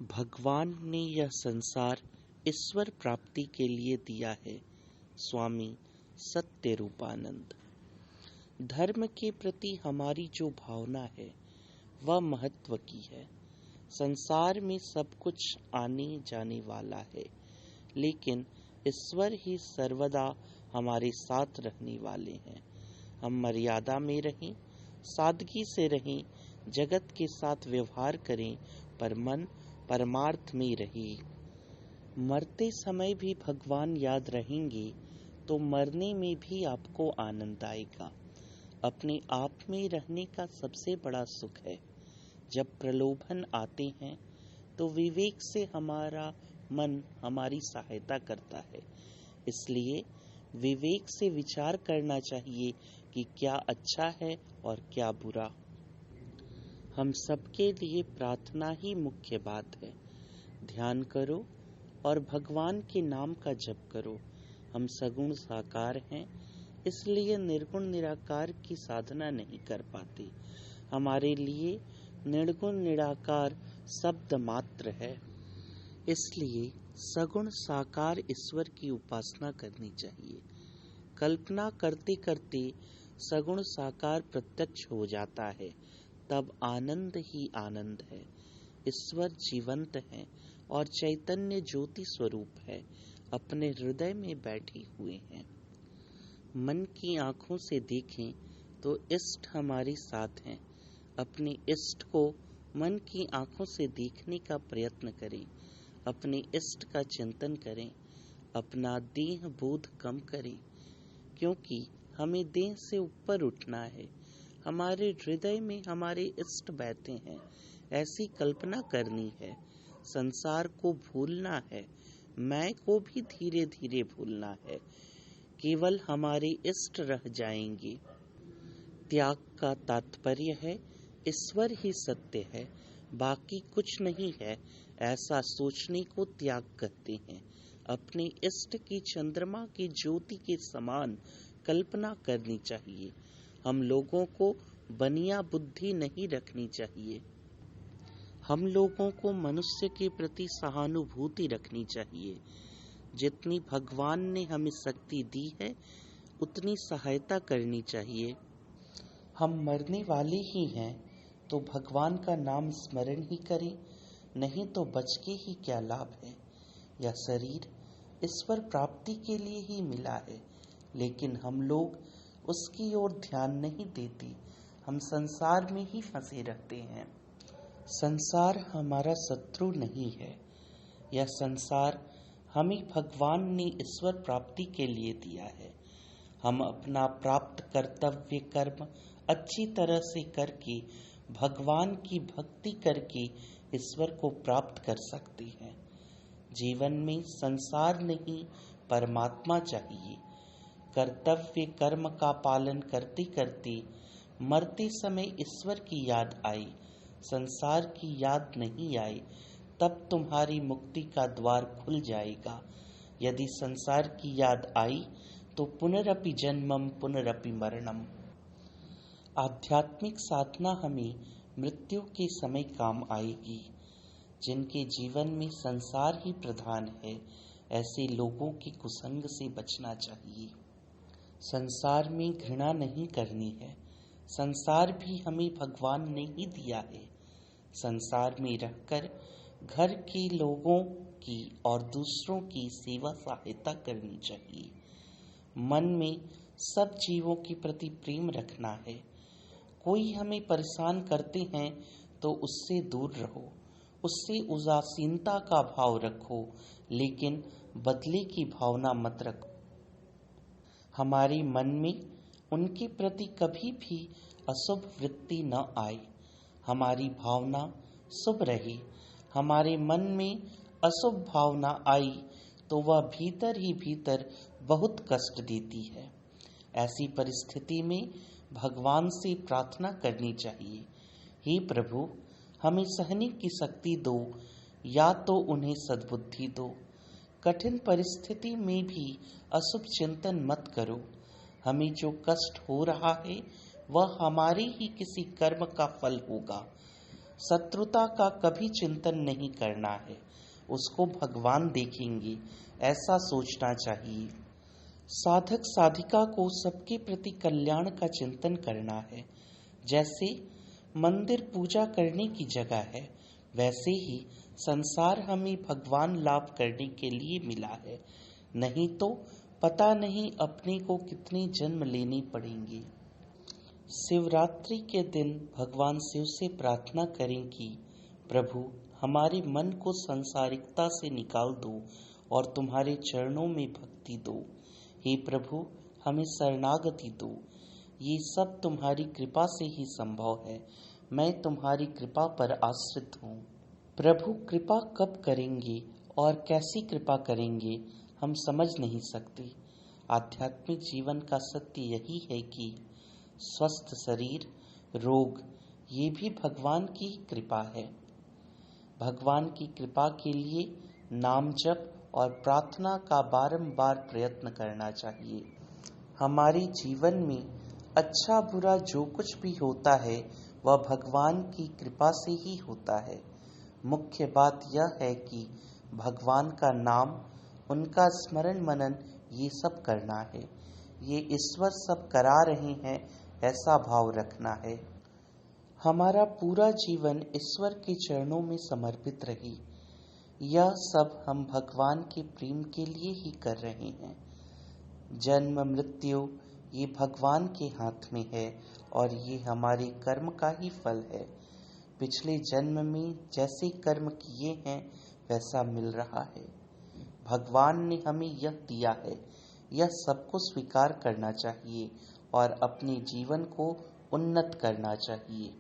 भगवान ने यह संसार ईश्वर प्राप्ति के लिए दिया है। स्वामी सत्यरूपानंद। धर्म के प्रति हमारी जो भावना है वह महत्व की है। संसार में सब कुछ आने जाने वाला है, लेकिन ईश्वर ही सर्वदा हमारे साथ रहने वाले हैं। हम मर्यादा में रहें, सादगी से रहें, जगत के साथ व्यवहार करें, पर मन परमार्थ में रहे। मरते समय भी भगवान याद रहेंगे तो मरने में भी आपको आनंद आएगा। अपने आप में रहने का सबसे बड़ा सुख है। जब प्रलोभन आते हैं तो विवेक से हमारा मन हमारी सहायता करता है। इसलिए विवेक से विचार करना चाहिए कि क्या अच्छा है और क्या बुरा। हम सबके लिए प्रार्थना ही मुख्य बात है। ध्यान करो और भगवान के नाम का जप करो। हम सगुण साकार हैं, इसलिए निर्गुण निराकार की साधना नहीं कर पाते। हमारे लिए निर्गुण निराकार शब्द मात्र है, इसलिए सगुण साकार ईश्वर की उपासना करनी चाहिए। कल्पना करते करते सगुण साकार प्रत्यक्ष हो जाता है, तब आनंद ही आनंद है। ईश्वर जीवंत है और चैतन्य ज्योति स्वरूप है, अपने हृदय में बैठे हुए हैं। मन की आंखों से देखें तो इष्ट हमारे साथ हैं। अपने इष्ट को मन की आंखों से देखने का प्रयत्न करें। अपने इष्ट का चिंतन करें। अपना देह बोध कम करें, क्योंकि हमें देह से ऊपर उठना है। हमारे हृदय में हमारे इष्ट बैठे हैं, ऐसी कल्पना करनी है। संसार को भूलना है, मैं को भी धीरे धीरे भूलना है। केवल हमारे इष्ट रह जाएंगे। त्याग का तात्पर्य है ईश्वर ही सत्य है, बाकी कुछ नहीं है, ऐसा सोचने को त्याग कहते हैं। अपने इष्ट की चंद्रमा की ज्योति के समान कल्पना करनी चाहिए। हम लोगों को बनिया बुद्धि नहीं रखनी चाहिए। हम लोगों को मनुष्य के प्रति सहानुभूति रखनी चाहिए। जितनी भगवान ने हमें शक्ति दी है, उतनी सहायता करनी चाहिए। हम मरने वाले ही हैं, तो भगवान का नाम स्मरण ही करें, नहीं तो बच के ही क्या लाभ है। यह शरीर ईश्वर प्राप्ति के लिए ही मिला है, लेकिन हम लोग उसकी ओर ध्यान नहीं देते। हम संसार में ही फंसे रहते हैं। संसार हमारा शत्रु नहीं है। यह संसार हमें भगवान ने ईश्वर प्राप्ति के लिए दिया है। हम अपना प्राप्त कर्तव्य कर्म अच्छी तरह से करके, भगवान की भक्ति करके ईश्वर को प्राप्त कर सकते हैं। जीवन में संसार नहीं, परमात्मा चाहिए। कर्तव्य कर्म का पालन करते करते मरते समय ईश्वर की याद आई, संसार की याद नहीं आई, तब तुम्हारी मुक्ति का द्वार खुल जाएगा। यदि संसार की याद आई तो पुनरपि जन्मम पुनरपि मरणम। आध्यात्मिक साधना हमें मृत्यु के समय काम आएगी। जिनके जीवन में संसार ही प्रधान है, ऐसे लोगों के कुसंग से बचना चाहिए। संसार में घृणा नहीं करनी है। संसार भी हमें भगवान ने ही दिया है। संसार में रहकर घर के लोगों की और दूसरों की सेवा सहायता करनी चाहिए। मन में सब जीवों के प्रति प्रेम रखना है। कोई हमें परेशान करते हैं तो उससे दूर रहो, उससे उदासीनता का भाव रखो, लेकिन बदले की भावना मत रखो। हमारे मन में उनके प्रति कभी भी अशुभ वृत्ति न आए। हमारी भावना शुभ रहे। हमारे मन में अशुभ भावना आई तो वह भीतर ही भीतर बहुत कष्ट देती है। ऐसी परिस्थिति में भगवान से प्रार्थना करनी चाहिए, हे प्रभु, हमें सहने की शक्ति दो, या तो उन्हें सद्बुद्धि दो। कठिन परिस्थिति में भी अशुभ चिंतन मत करो। हमें जो कष्ट हो रहा है वह हमारे ही किसी कर्म का फल होगा। शत्रुता का कभी चिंतन नहीं करना है, उसको भगवान देखेंगे ऐसा सोचना चाहिए। साधक साधिका को सबके प्रति कल्याण का चिंतन करना है। जैसे मंदिर पूजा करने की जगह है, वैसे ही संसार हमें भगवान लाभ करने के लिए मिला है, नहीं तो पता नहीं अपने को कितने जन्म लेने पड़ेंगे। शिवरात्रि के दिन भगवान शिव से प्रार्थना करें कि प्रभु हमारे मन को सांसारिकता से निकाल दो और तुम्हारे चरणों में भक्ति दो। हे प्रभु हमें शरणागति दो। ये सब तुम्हारी कृपा से ही संभव है। मैं तुम्हारी कृपा पर आश्रित हूँ। प्रभु कृपा कब करेंगे और कैसी कृपा करेंगे हम समझ नहीं सकते। आध्यात्मिक जीवन का सत्य यही है कि स्वस्थ शरीर, रोग, ये भी भगवान की कृपा है। भगवान की कृपा के लिए नाम जप और प्रार्थना का बारंबार प्रयत्न करना चाहिए। हमारे जीवन में अच्छा बुरा जो कुछ भी होता है वह भगवान की कृपा से ही होता है। मुख्य बात यह है कि भगवान का नाम, उनका स्मरण मनन ये सब करना है। ये ईश्वर सब करा रहे हैं ऐसा भाव रखना है। हमारा पूरा जीवन ईश्वर के चरणों में समर्पित रहे। यह सब हम भगवान के प्रेम के लिए ही कर रहे हैं। जन्म मृत्यु ये भगवान के हाथ में है और ये हमारे कर्म का ही फल है। पिछले जन्म में जैसे कर्म किए हैं वैसा मिल रहा है। भगवान ने हमें यह दिया है, यह सबको स्वीकार करना चाहिए और अपने जीवन को उन्नत करना चाहिए।